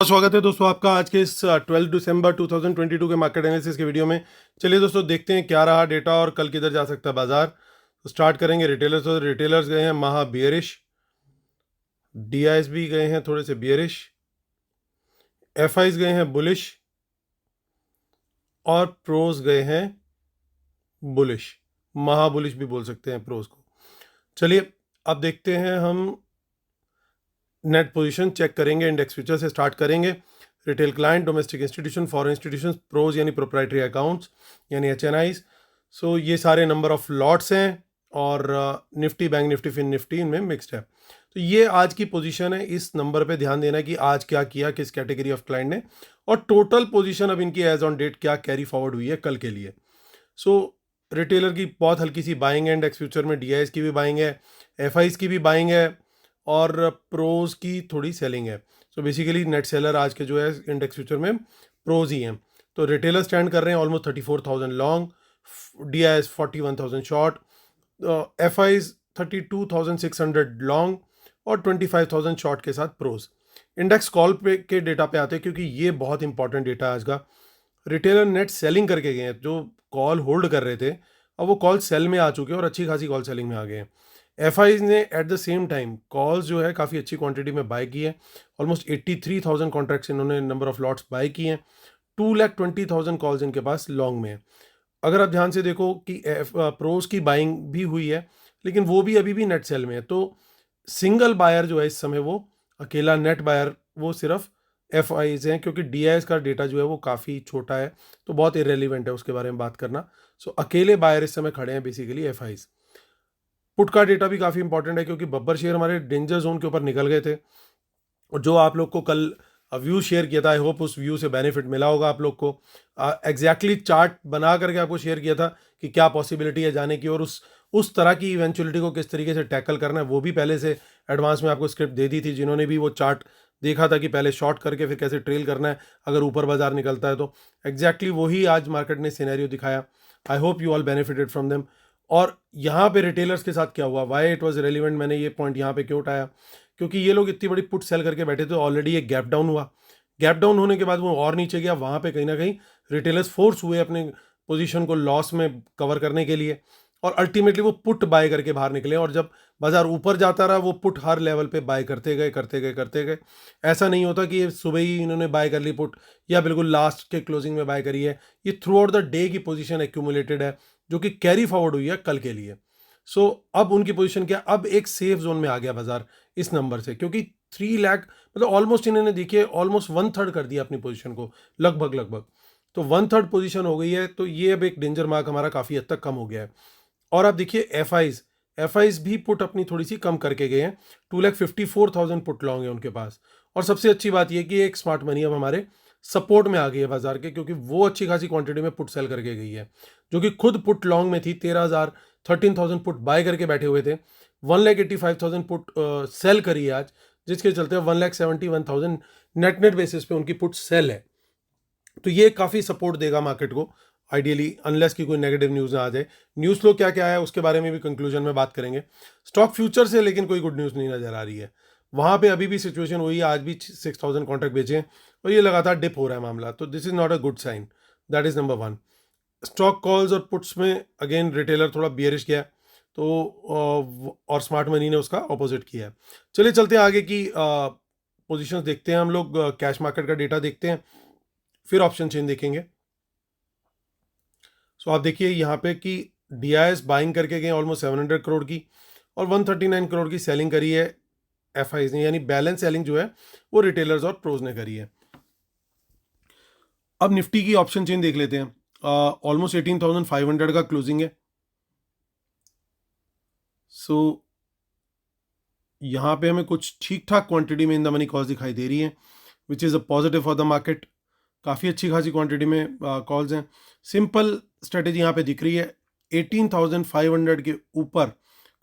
स्वागत है दोस्तों आपका आज के इस 12 दिसंबर 2022 के मार्केट एनालिसिस के वीडियो में। चलिए दोस्तों देखते हैं क्या रहा डेटा और कल किधर जा सकता है बाजार। तो स्टार्ट करेंगे रिटेलर्स। तो रिटेलर्स गए हैं महा बियरिश, डीआईएस भी गए हैं थोड़े से बियरिश, एफआईज गए हैं बुलिश और प्रोज गए हैं बुलिश। महा बुलिश भी बोल सकते हैं प्रोज को। चलिए अब देखते हैं हम नेट पोजीशन चेक करेंगे। इंडेक्स फ्यूचर से स्टार्ट करेंगे। Retail client, domestic institution, foreign institution, pros यानी प्रोप्राइटरी अकाउंट्स यानी एचएनआईज। सो ये सारे नंबर ऑफ लॉट्स हैं और Nifty, bank Nifty, fin Nifty इनमें मिक्स्ड है। तो ये आज की पोजीशन है। इस नंबर पे ध्यान देना कि आज क्या किया किस कैटेगरी ऑफ क्लाइंट ने, और टोटल पोजीशन अब इनकी एज ऑन डेट क्या कैरी फॉरवर्ड हुई है कल के लिए। सो रिटेलर की बहुत हल्की सी बाइंग है इंडेक्स फ्यूचर में, डीआईएस की भी बाइंग है, एफआईज की भी बाइंग है और प्रोज की थोड़ी सेलिंग है। सो बेसिकली नेट सेलर आज के जो है इंडेक्स फ्यूचर में प्रोज ही हैं। तो रिटेलर स्टैंड कर रहे हैं almost 34,000 long, DIIs 41,000 short, FIIs 32,600 long और 25,000 शॉर्ट के साथ प्रोज। इंडेक्स कॉल पे के डेटा पे आते हैं क्योंकि ये बहुत इंपॉर्टेंट डेटा है आज का। रिटेलर नेट सेलिंग करके गए हैं, जो कॉल होल्ड कर रहे थे अब वो कॉल सेल में आ चुके हैं और अच्छी खासी कॉल सेलिंग में आ गए हैं। एफआईज ने at the same time calls जो है काफ़ी अच्छी क्वांटिटी में बाय की है। ऑलमोस्ट 83,000 कॉन्ट्रैक्ट्स इन्होंने नंबर ऑफ लॉट्स बाय की हैं। 2,20,000 कॉल्स इनके पास लॉन्ग में है। अगर आप ध्यान से देखो कि प्रोज की बाइंग भी हुई है लेकिन वो भी अभी भी नेट सेल में है। तो सिंगल बायर जो है इस समय, वो अकेला नेट बायर वो सिर्फ एफ आईज हैं, क्योंकि डी आई एस का डेटा जो है वो काफ़ी छोटा है तो बहुत इरेलीवेंट है उसके बारे में बात करना। सो अकेले बायर इस समय खड़े हैं बेसिकली एफ आईज। पुट का डेटा भी काफ़ी इंपॉर्टेंट है क्योंकि बब्बर शेयर हमारे डेंजर जोन के ऊपर निकल गए थे, और जो आप लोग को कल व्यू शेयर किया था, आई होप उस व्यू से बेनिफिट मिला होगा आप लोग को। एग्जैक्टली चार्ट बना करके आपको शेयर किया था कि क्या पॉसिबिलिटी है जाने की, और उस तरह की इवेंचुअलिटी को किस तरीके से टैकल करना है वो भी पहले से एडवांस में आपको स्क्रिप्ट दे दी थी। जिन्होंने भी वो चार्ट देखा था कि पहले शॉर्ट करके फिर कैसे ट्रेल करना है अगर ऊपर बाजार निकलता है, तो एग्जैक्टली वही आज मार्केट ने सिनेरियो दिखाया। I hope you all benefited from them. और यहाँ पे रिटेलर्स के साथ क्या हुआ, वाई इट वॉज रेलिवेंट, मैंने ये पॉइंट यहाँ पे क्यों उठाया, क्योंकि ये लोग इतनी बड़ी पुट सेल करके बैठे थे। ऑलरेडी एक गैप डाउन हुआ, गैप डाउन होने के बाद वो और नीचे गया, वहाँ पे कहीं ना कहीं रिटेलर्स फोर्स हुए अपने पोजीशन को लॉस में कवर करने के लिए, और अल्टीमेटली वो पुट बाय करके बाहर निकले। और जब बाजार ऊपर जाता रहा वो पुट हर लेवल पे बाय करते गए करते गए करते गए। ऐसा नहीं होता कि ये सुबह ही इन्होंने बाय कर ली पुट या बिल्कुल लास्ट के क्लोजिंग में बाय करी है। ये थ्रू आउट द डे की पोजीशन एक्यूमुलेटेड है जो कि कैरी फॉरवर्ड हुई है कल के लिए। सो अब उनकी पोजीशन क्या, अब एक सेफ जोन में आ गया बाजार इस नंबर से, क्योंकि 3 लाख मतलब ऑलमोस्ट इन्होंने देखिए ऑलमोस्ट 1/3 कर दिया अपनी पोजीशन को, लगभग लगभग। तो 1/3 पोजीशन हो गई है, तो ये अब एक डेंजर मार्क हमारा काफ़ी हद तक कम हो गया है। और आप देखिए एफआईज भी पुट अपनी थोड़ी सी कम करके गए हैं। 2,54,000 पुट लॉन्ग है उनके पास। और सबसे अच्छी बात यह कि एक स्मार्ट मनी अब हमारे सपोर्ट में आ गई है बाजार के, क्योंकि वो अच्छी खासी क्वांटिटी में पुट सेल करके गई है, जो कि खुद पुट लॉन्ग में थी। 13,000 पुट बाय करके बैठे हुए थे। 1,85,000 पुट सेल करी है आज, जिसके चलते 1,71,000 नेट बेसिस पे उनकी पुट सेल है। तो ये काफ़ी सपोर्ट देगा मार्केट को आइडियली, अनलेस की कोई नेगेटिव न्यूज़ ना आ जाए। न्यूज़ फ्लो क्या क्या है उसके बारे में भी कंक्लूजन में बात करेंगे। स्टॉक फ्यूचर से लेकिन कोई गुड न्यूज़ नहीं नज़र आ रही है। वहाँ पे अभी भी सिचुएशन वही है, आज भी 6,000 कॉन्ट्रैक्ट बेचे हैं और ये लगातार डिप हो रहा है मामला। तो this is not a good sign, that is number 1। Stock calls और पुट्स में अगेन रिटेलर थोड़ा बियरिश किया है, तो और स्मार्ट मनी ने उसका ऑपोजिट किया है। चलिए चलते हैं आगे की पोजीशंस देखते हैं हम लोग। कैश मार्केट का डेटा देखते हैं, फिर ऑप्शन चेन देखेंगे। सो आप देखिए यहाँ पे कि डीआईएस बाइंग करके गए ऑलमोस्ट 700 करोड़ की, और 139 करोड़ की सेलिंग करी है एफआईज ने, यानी बैलेंस सेलिंग जो है वो रिटेलर्स और प्रोज ने करी है। अब निफ्टी की ऑप्शन चेन देख लेते हैं। ऑलमोस्ट 18,500 का क्लोजिंग है। सो यहाँ पे हमें कुछ ठीक ठाक क्वांटिटी में इन द मनी कॉल्स दिखाई दे रही है, which is a positive for the market. काफ़ी अच्छी खासी क्वांटिटी में कॉल्स हैं। सिंपल स्ट्रेटेजी यहाँ पे दिख रही है, 18,500 के ऊपर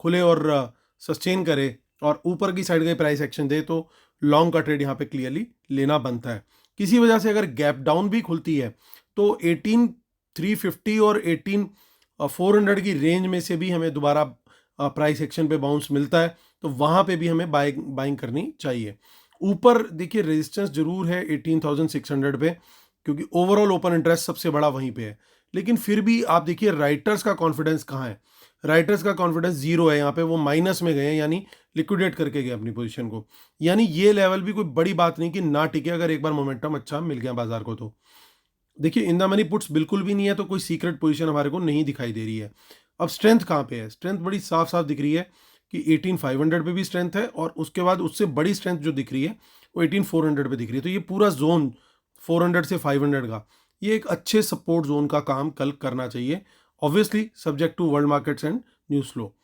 खुले और सस्टेन करे और ऊपर की साइड का प्राइस एक्शन दे तो लॉन्ग का ट्रेड यहाँ पे क्लियरली लेना बनता है। किसी वजह से अगर गैप डाउन भी खुलती है तो 18,350 और 18,400 की रेंज में से भी हमें दोबारा प्राइस एक्शन पे बाउंस मिलता है, तो वहाँ पे भी हमें बाइंग करनी चाहिए। ऊपर देखिए रेजिस्टेंस जरूर है 18,600 पे, क्योंकि ओवरऑल ओपन इंटरेस्ट सबसे बड़ा वहीं पे है, लेकिन फिर भी आप देखिए राइटर्स का कॉन्फिडेंस कहाँ है, राइटर्स का कॉन्फिडेंस जीरो है यहाँ पे, वो माइनस में गए हैं, यानी लिक्विडेट करके गए अपनी पोजीशन को। यानी ये लेवल भी कोई बड़ी बात नहीं कि ना टिके अगर एक बार मोमेंटम अच्छा मिल गया बाजार को। तो देखिए इन द मनी पुट्स बिल्कुल भी नहीं है, तो कोई सीक्रेट पोजीशन हमारे को नहीं दिखाई दे रही है। अब स्ट्रेंथ कहाँ पे है, स्ट्रेंथ बड़ी साफ साफ दिख रही है कि 18,500 पे भी स्ट्रेंथ है, और उसके बाद उससे बड़ी स्ट्रेंथ जो दिख रही है वो 18,400 पे दिख रही है। तो ये पूरा जोन 400 से 500 का, ये एक अच्छे सपोर्ट जोन का काम कल करना चाहिए, obviously subject to world markets and news flow.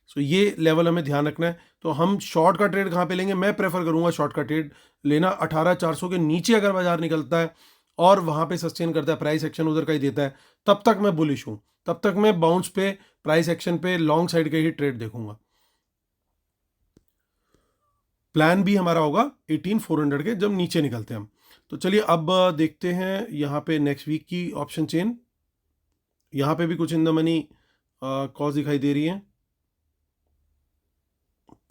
So ये लेवल हमें ध्यान रखना है। तो हम शॉर्ट का ट्रेड कहाँ पे लेंगे, मैं प्रेफर करूंगा शॉर्ट का ट्रेड लेना 18,400 के नीचे अगर बाजार निकलता है और वहां पे सस्टेन करता है, प्राइस एक्शन उधर का ही देता है, तब तक मैं बुलिश हूं, तब तक मैं बाउंस पे, प्राइस एक्शन पे, लॉन्ग साइड के ही ट्रेड देखूंगा। प्लान भी हमारा होगा 18,400 के जब नीचे निकलते हैं हम। तो चलिए अब देखते हैं यहाँ पे नेक्स्ट वीक की ऑप्शन चेन। यहाँ पे भी कुछ इन द मनी कॉज दिखाई दे रही है,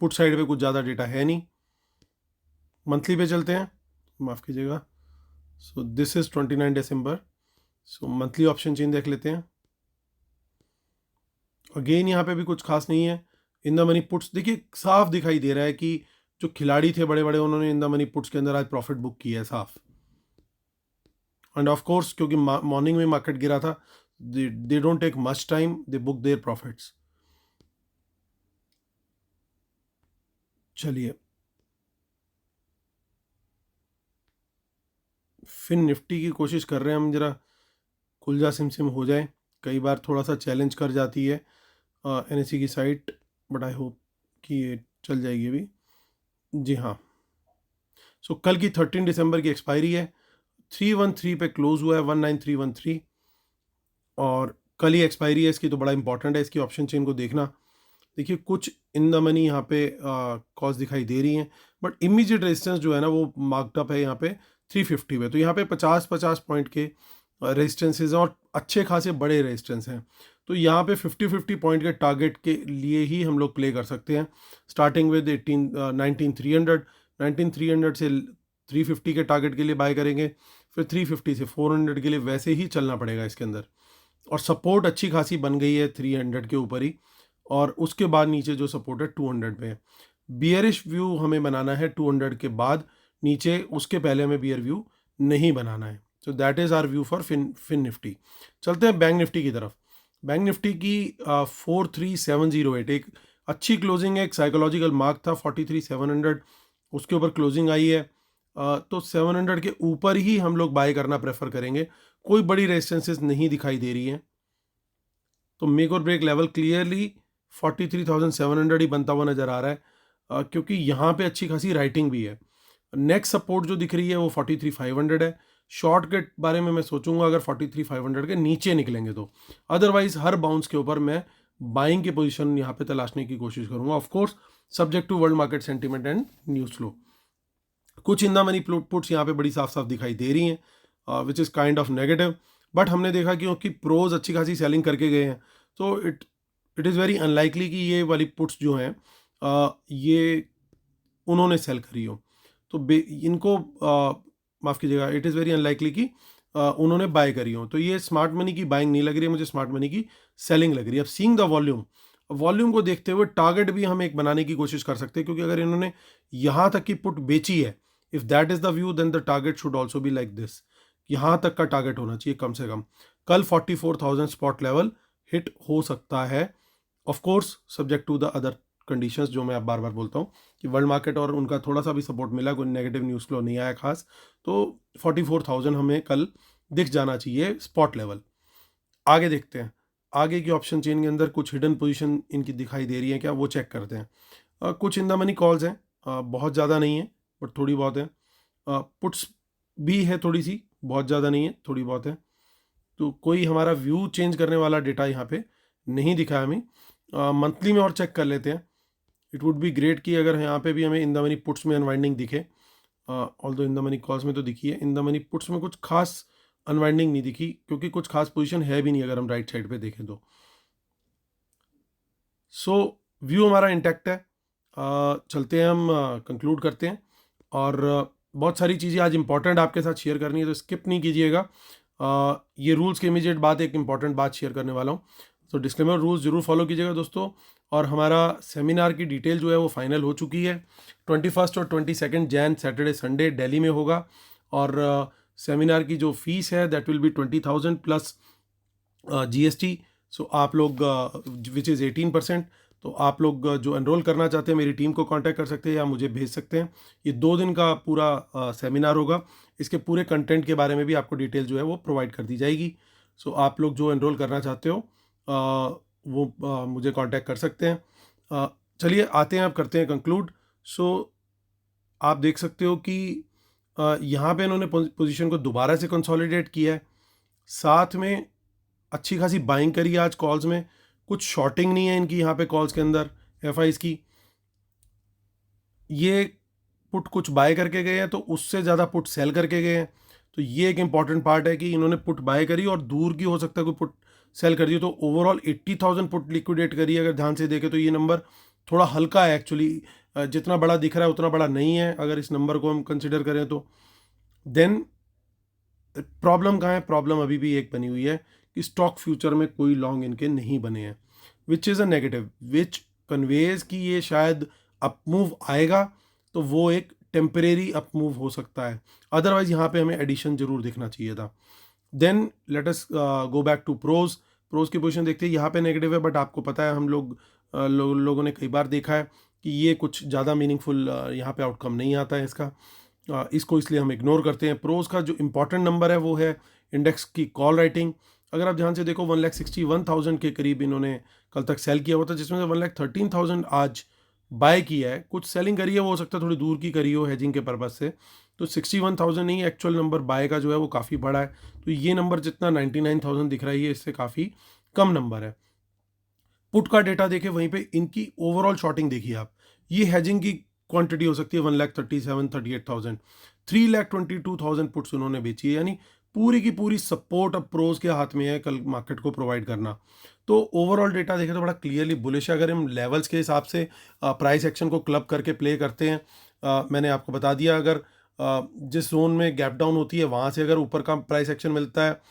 पुट साइड पे कुछ ज़्यादा डेटा है नहीं। मंथली पे चलते हैं, माफ़ कीजिएगा। So this is 29 December. So monthly option chain देख लेते हैं। अगेन यहाँ पे भी कुछ खास नहीं है। इन द मनी पुट्स देखिए साफ दिखाई दे रहा है कि जो खिलाड़ी थे बड़े बड़े, उन्होंने इन द मनी पुट्स के अंदर आज प्रॉफिट बुक किया है साफ। एंड ऑफ कोर्स क्योंकि मॉर्निंग में मार्केट गिरा था, they don't take much time, they book their profits. चलिए फिर निफ्टी की कोशिश कर रहे हैं हम, जरा कुलजा सिम हो जाए। कई बार थोड़ा सा चैलेंज कर जाती है NSE की साइट, बट आई होप कि ये चल जाएगी अभी। जी हाँ। सो कल की 13 दिसंबर की एक्सपायरी है, 313 पे क्लोज हुआ है, 19313, और कल ही एक्सपायरी है इसकी, तो बड़ा इंपॉर्टेंट है इसकी ऑप्शन चेन को देखना। देखिए कुछ इन द मनी यहाँ पे कॉस्ट दिखाई दे रही हैं, बट इमीडिएट रेजिस्टेंस जो है ना वो मार्कअप है यहाँ पे 350 पे। तो यहाँ पे 50-50 पॉइंट के रेजिस्टेंसेज और अच्छे खासे बड़े रेजिस्टेंस हैं। तो यहाँ पे 50-50 पॉइंट के टारगेट के लिए ही हम लोग प्ले कर सकते हैं, स्टार्टिंग विद 19,300 से 350 के टारगेट के लिए बाय करेंगे, फिर 350 से 400 के लिए वैसे ही चलना पड़ेगा इसके अंदर। और सपोर्ट अच्छी खासी बन गई है 300 के ऊपर ही, और उसके बाद नीचे जो सपोर्ट है 200 पे है। बियरिश व्यू हमें बनाना है 200 के बाद नीचे, उसके पहले हमें बियर व्यू नहीं बनाना है। So that is our view for fin Nifty. चलते हैं बैंक निफ्टी की तरफ। बैंक निफ्टी की 43,708 एक अच्छी क्लोजिंग है, एक साइकोलॉजिकल मार्क था 43,700, उसके ऊपर क्लोजिंग आई है। तो 700 के ऊपर ही हम लोग बाय करना प्रेफर करेंगे, कोई बड़ी रेजिस्टेंसेस नहीं दिखाई दे रही हैं। तो मेक और ब्रेक लेवल क्लियरली 43,700 ही बनता हुआ नजर आ रहा है, क्योंकि यहाँ पे अच्छी खासी राइटिंग भी है। नेक्स्ट सपोर्ट जो दिख रही है वो 43,500 है। शॉर्ट के बारे में मैं सोचूंगा अगर 43,500 के नीचे निकलेंगे तो, अदरवाइज हर बाउंस के ऊपर मैं बाइंग की पोजीशन यहाँ पे तलाशने की कोशिश करूंगा, of course subject to world market sentiment and news flow. कुछ इन द मनी पुट्स यहाँ पे बड़ी साफ साफ दिखाई दे रही हैं, which is kind of negative, but हमने देखा कि उनकी प्रोज अच्छी खासी सेलिंग करके गए हैं, तो इट इज़ वेरी अनलाइकली कि ये वाली पुट्स जो हैं ये उन्होंने सेल करी हो। तो इनको माफ़ कीजिएगा, इट इज़ वेरी अनलाइकली कि उन्होंने बाय करी हो। तो ये स्मार्ट मनी की बाइंग नहीं लग रही है मुझे, स्मार्ट मनी की सेलिंग लग रही है। अब सीइंग द वॉल्यूम, वॉल्यूम को देखते हुए टारगेट भी हम एक बनाने की कोशिश कर सकते हैं, क्योंकि अगर इन्होंने यहाँ तक की पुट बेची है, if that is the view then the target should also be like this, यहाँ तक का टारगेट होना चाहिए कम से कम। कल 44,000 स्पॉट लेवल हिट हो सकता है, of course subject to the other conditions जो मैं अब बार बार बोलता हूँ कि वर्ल्ड मार्केट और उनका थोड़ा सा भी सपोर्ट मिला, कोई नेगेटिव न्यूज़ फ्लो नहीं आया खास, तो 44,000 हमें कल दिख जाना चाहिए स्पॉट लेवल। आगे देखते हैं, आगे की ऑप्शन चेन के अंदर कुछ हिडन पोजीशन इनकी दिखाई दे रही है क्या, वो चेक करते हैं। कुछ इन द मनी कॉल्स हैं, बहुत ज़्यादा नहीं है बट थोड़ी बहुत है। पुट्स भी है थोड़ी सी, बहुत ज़्यादा नहीं है, थोड़ी बहुत है। तो कोई हमारा व्यू चेंज करने वाला डेटा यहाँ पे नहीं दिखा है हमें। मंथली में और चेक कर लेते हैं। इट वुड बी ग्रेट कि अगर यहाँ पे भी हमें इन द मनी पुट्स में अनवाइंडिंग दिखे, although in the money calls में तो दिखी है, इन द मनी पुट्स में कुछ खास अनवाइंडिंग नहीं दिखी, क्योंकि कुछ खास पोजीशन है भी नहीं अगर हम राइट साइड पे देखें तो। सो व्यू हमारा इंटैक्ट है। चलते हैं हम, कंक्लूड करते हैं। और बहुत सारी चीज़ें आज इंपॉर्टेंट आपके साथ शेयर करनी है, तो स्किप नहीं कीजिएगा। ये रूल्स के इमीडिएट बाद एक इंपॉर्टेंट बात शेयर करने वाला हूँ, तो डिस्क्लेमर रूल्स ज़रूर फॉलो कीजिएगा दोस्तों। और हमारा सेमिनार की डिटेल जो है वो फाइनल हो चुकी है। 21 और 22 जैन सैटरडे संडे दिल्ली में होगा, और सेमिनार की जो फीस है that will be 20,000 plus GST। सो आप लोग विच इज़ 18%। तो आप लोग जो एनरोल करना चाहते हैं मेरी टीम को कांटेक्ट कर सकते हैं या मुझे भेज सकते हैं। ये 2 दिन का पूरा सेमिनार होगा। इसके पूरे कंटेंट के बारे में भी आपको डिटेल जो है वो प्रोवाइड कर दी जाएगी। सो आप लोग जो एनरोल करना चाहते हो वो मुझे कांटेक्ट कर सकते हैं। चलिए आते हैं, अब करते हैं कंक्लूड। सो आप देख सकते हो कि यहाँ पे इन्होंने पोजीशन को दोबारा से कंसोलिडेट किया है, साथ में अच्छी खासी बाइंग करी है आज कॉल्स में। कुछ शॉर्टिंग नहीं है इनकी यहाँ पे कॉल्स के अंदर FIs की। ये पुट कुछ बाय करके गए हैं तो उससे ज़्यादा पुट सेल करके गए हैं, तो ये एक इंपॉर्टेंट पार्ट है कि इन्होंने पुट बाय करी और दूर की हो सकता है कोई पुट सेल कर दी। तो ओवरऑल 80,000 पुट लिक्विडेट करी है। अगर ध्यान से देखें तो ये नंबर थोड़ा हल्का है एक्चुअली, जितना बड़ा दिख रहा है उतना बड़ा नहीं है अगर इस नंबर को हम कंसिडर करें तो। देन प्रॉब्लम कहाँ है? प्रॉब्लम अभी भी एक बनी हुई है कि स्टॉक फ्यूचर में कोई लॉन्ग इनके नहीं बने हैं, which is a negative, which conveys कि ये शायद अप मूव आएगा तो वो एक टेम्परेरी अप मूव हो सकता है। अदरवाइज यहाँ पे हमें एडिशन जरूर देखना चाहिए था। Then let us go back to pros की पोजीशन देखते हैं। यहाँ पे नेगेटिव है, बट आपको पता है हम लोगों ने कई बार देखा है कि ये कुछ ज़्यादा मीनिंगफुल यहाँ पे आउटकम नहीं आता है इसका। इसको इसलिए हम इग्नोर करते हैं। प्रोज का जो इंपॉर्टेंट नंबर है वो है इंडेक्स की कॉल राइटिंग। अगर आप ध्यान से देखो 1,61,000 के करीब इन्होंने कल तक सेल किया हुआ था, जिसमें से 1,13,000 आज बाय किया है। कुछ सेलिंग करी है, वो हो सकता है थोड़ी दूर की करी हो हेजिंग के पर्पज़ से। तो 61,000 नहीं, एक्चुअल नंबर बाय का जो है वो काफ़ी बड़ा है। तो ये नंबर जितना 99,000 दिख रहा है ये इससे काफ़ी कम नंबर है। पुट का डेटा देखें, वहीं पे इनकी ओवरऑल शॉर्टिंग देखिए आप। ये हेजिंग की क्वांटिटी हो सकती है 1,37,38,000, 3,22,000 पुट्स उन्होंने बेची है, यानी पूरी की पूरी सपोर्ट अब प्रोज के हाथ में है कल मार्केट को प्रोवाइड करना। तो ओवरऑल डेटा देखें तो बड़ा क्लियरली बुलिश है। अगर हम लेवल्स के हिसाब से प्राइस एक्शन को क्लब करके प्ले करते हैं, मैंने आपको बता दिया, अगर जिस जोन में गैप डाउन होती है वहाँ से अगर ऊपर का प्राइस एक्शन मिलता है,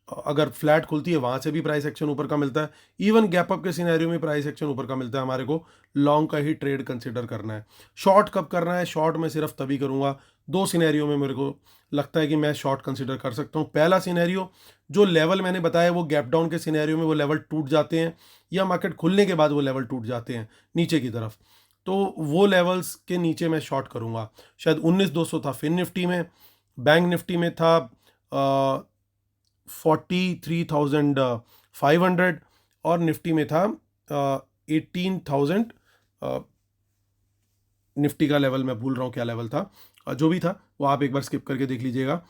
अगर फ्लैट खुलती है वहाँ से भी प्राइस एक्शन ऊपर का मिलता है, इवन गैप अप के सिनेरियो में प्राइस एक्शन ऊपर का मिलता है, हमारे को लॉन्ग का ही ट्रेड कंसिडर करना है। शॉर्ट कब करना है? शॉर्ट मैं सिर्फ तभी करूँगा, 2 सिनेरियो में मेरे को लगता है कि मैं शॉर्ट कंसिडर कर सकता हूँ। पहला सिनेरियो, जो लेवल मैंने बताया वो गैप डाउन के सिनेरियो में वो लेवल टूट जाते हैं, या मार्केट खुलने के बाद वो लेवल टूट जाते हैं नीचे की तरफ, तो वो लेवल्स के नीचे मैं शॉर्ट करूँगा। शायद 19,200 था फिन निफ्टी में, बैंक निफ्टी में था 43,500, और निफ्टी में था 18,000। निफ्टी का लेवल मैं भूल रहा हूँ क्या लेवल था, जो भी था वो आप एक बार स्किप करके देख लीजिएगा।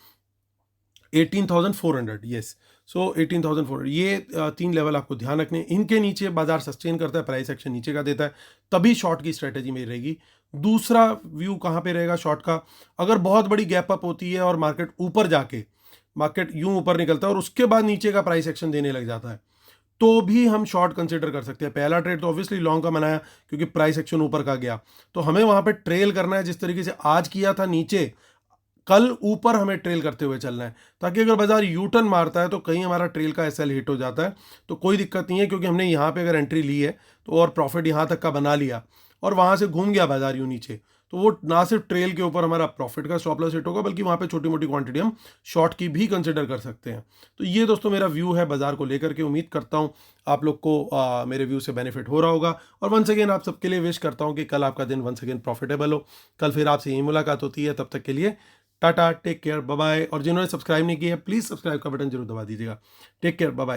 18,400, यस। सो 18,400, ये 3 लेवल आपको ध्यान रखने। इनके नीचे बाजार सस्टेन करता है, प्राइस एक्शन नीचे का देता है, तभी शॉर्ट की स्ट्रेटेजी मेरी रहेगी। दूसरा व्यू कहाँ पे रहेगा शॉर्ट का? अगर बहुत बड़ी गैप अप होती है और मार्केट ऊपर जाके मार्केट यूं ऊपर निकलता है और उसके बाद नीचे का प्राइस एक्शन देने लग जाता है, तो भी हम शॉर्ट कंसिडर कर सकते हैं। पहला ट्रेड तो ऑब्वियसली लॉन्ग का बनाया क्योंकि प्राइस एक्शन ऊपर का गया, तो हमें वहां पे ट्रेल करना है जिस तरीके से आज किया था नीचे, कल ऊपर हमें ट्रेल करते हुए चलना है, ताकि अगर बाजार यूटर्न मारता है तो कहीं हमारा ट्रेल का SL हिट हो जाता है तो कोई दिक्कत नहीं है, क्योंकि हमने यहाँ पे अगर एंट्री ली है तो और प्रॉफिट यहाँ तक का बना लिया और वहाँ से घूम गया बाजार यूं नीचे, तो वो ना सिर्फ ट्रेल के ऊपर हमारा प्रॉफिट का स्टॉप लॉस हिट होगा, बल्कि वहाँ पे छोटी मोटी क्वांटिटी हम शॉर्ट की भी कंसिडर कर सकते हैं। तो ये दोस्तों मेरा व्यू है बाजार को लेकर के। उम्मीद करता हूँ आप लोग को मेरे व्यू से बेनिफिट हो रहा होगा, और वंस अगेन आप सबके लिए विश करता हूँ कि कल आपका दिन वंस अगेन प्रॉफिटेबल हो। कल फिर आपसे यही मुलाकात होती है, तब तक के लिए tata, take care, bye bye. और जिन्होंने सब्सक्राइब नहीं किया है प्लीज़ सब्सक्राइब का बटन जरूर दबा दीजिएगा। Take care, bye bye.